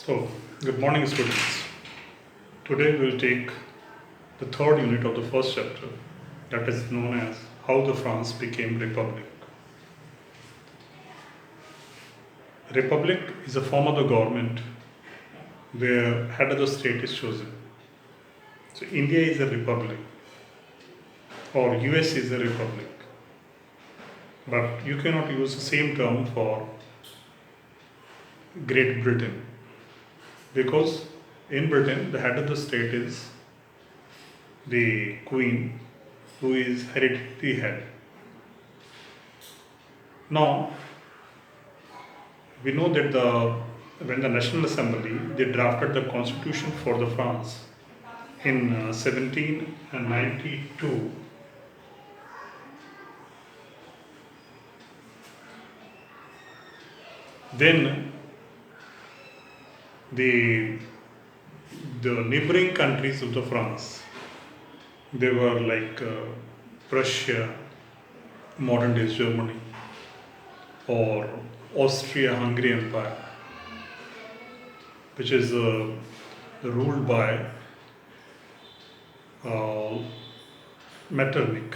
So, good morning, students. Today we'll take the third unit of the first chapter, that is known as How the France Became Republic. Republic is a form of the government where head of the state is chosen. So, India is a republic, or US is a republic, but you cannot use the same term for Great Britain because in Britain the head of the state is the Queen, who is hereditary head. Now, we know that when the National Assembly they drafted the constitution for the France in 1792, then the neighboring countries of the France, they were like Prussia, modern day Germany, or Austria-Hungary Empire, which is ruled by uh, Metternich.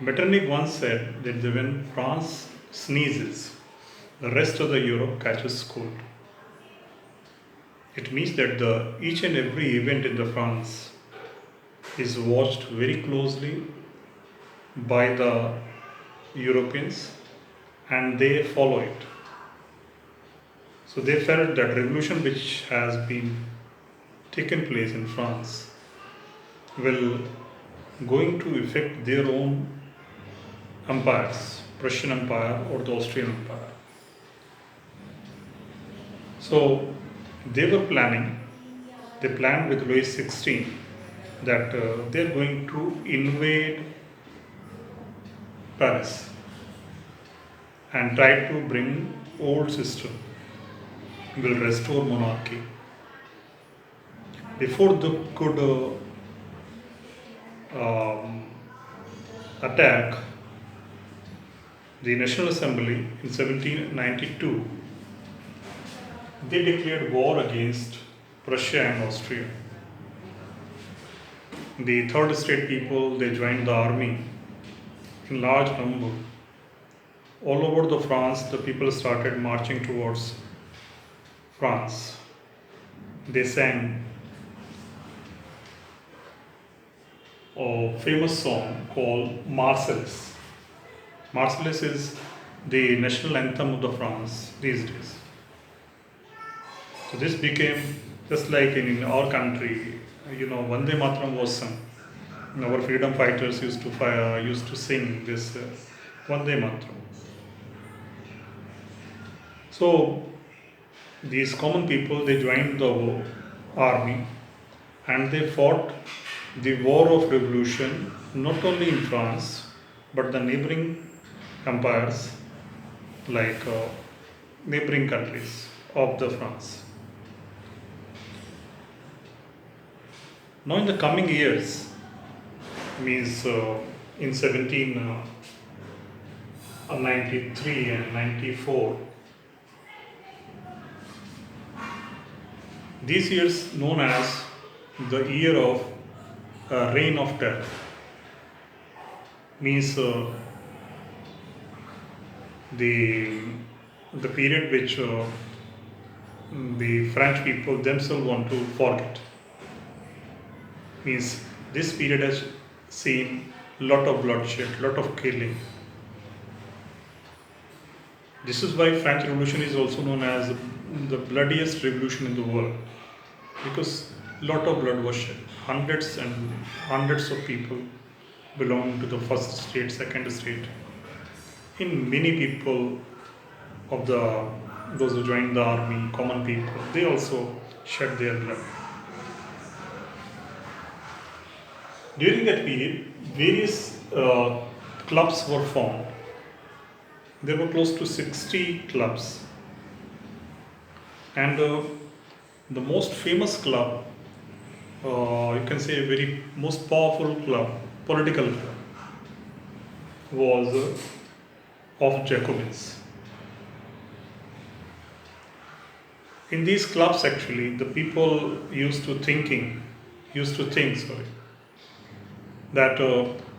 Metternich once said that when France sneezes, the rest of the Europe catches cold. It means that each and every event in the France is watched very closely by the Europeans and they follow it. So they felt that revolution which has been taken place in France will going to affect their own empires, Prussian Empire or the Austrian Empire. So they planned with Louis XVI that they're going to invade Paris and try to bring old system, will restore monarchy. Before they could attack the National Assembly in 1792, they declared war against Prussia and Austria. The third estate people they joined the army in large number. All over the France, the people started marching towards France. They sang a famous song called Marseillaise. Marseillaise is the national anthem of the France these days. So this became just like in our country, Vande Mataram was sung. Our freedom fighters used to sing this Vande Mataram. So these common people they joined the army and they fought the war of revolution not only in France but the neighboring empires like neighboring countries of the France. Now in the coming years, means in 1793 and 94, these years known as the year of reign of terror, means the period which the French people themselves want to forget. Means this period has seen lot of bloodshed, lot of killing. This is why French Revolution is also known as the bloodiest revolution in the world, because lot of blood was shed. Hundreds and hundreds of people belonging to the first state, second state. In many people of those who joined the army, common people, they also shed their blood. During that period, various clubs were formed. There were close to 60 clubs. And the most famous club, you can say a very most powerful club, political club, was of Jacobins. In these clubs, actually, the people used to think, sorry, that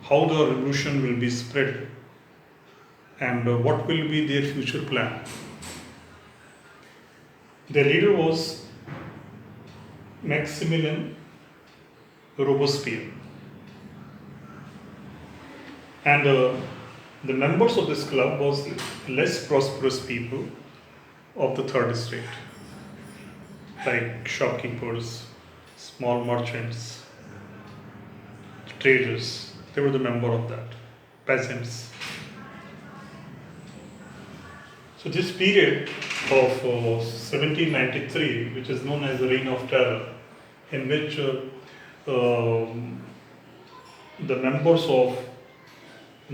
how the revolution will be spread and what will be their future plan. Their leader was Maximilian Robespierre, and the members of this club was less prosperous people of the third estate, like shopkeepers, small merchants, traders. They were the member of that, peasants. So this period of 1793, which is known as the Reign of Terror, in which the members of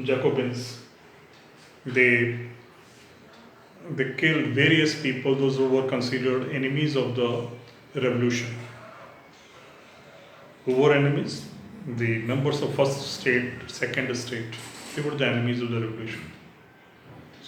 Jacobins, they killed various people, those who were considered enemies of the revolution. Who were enemies? The members of first estate, second estate, they were the enemies of the revolution.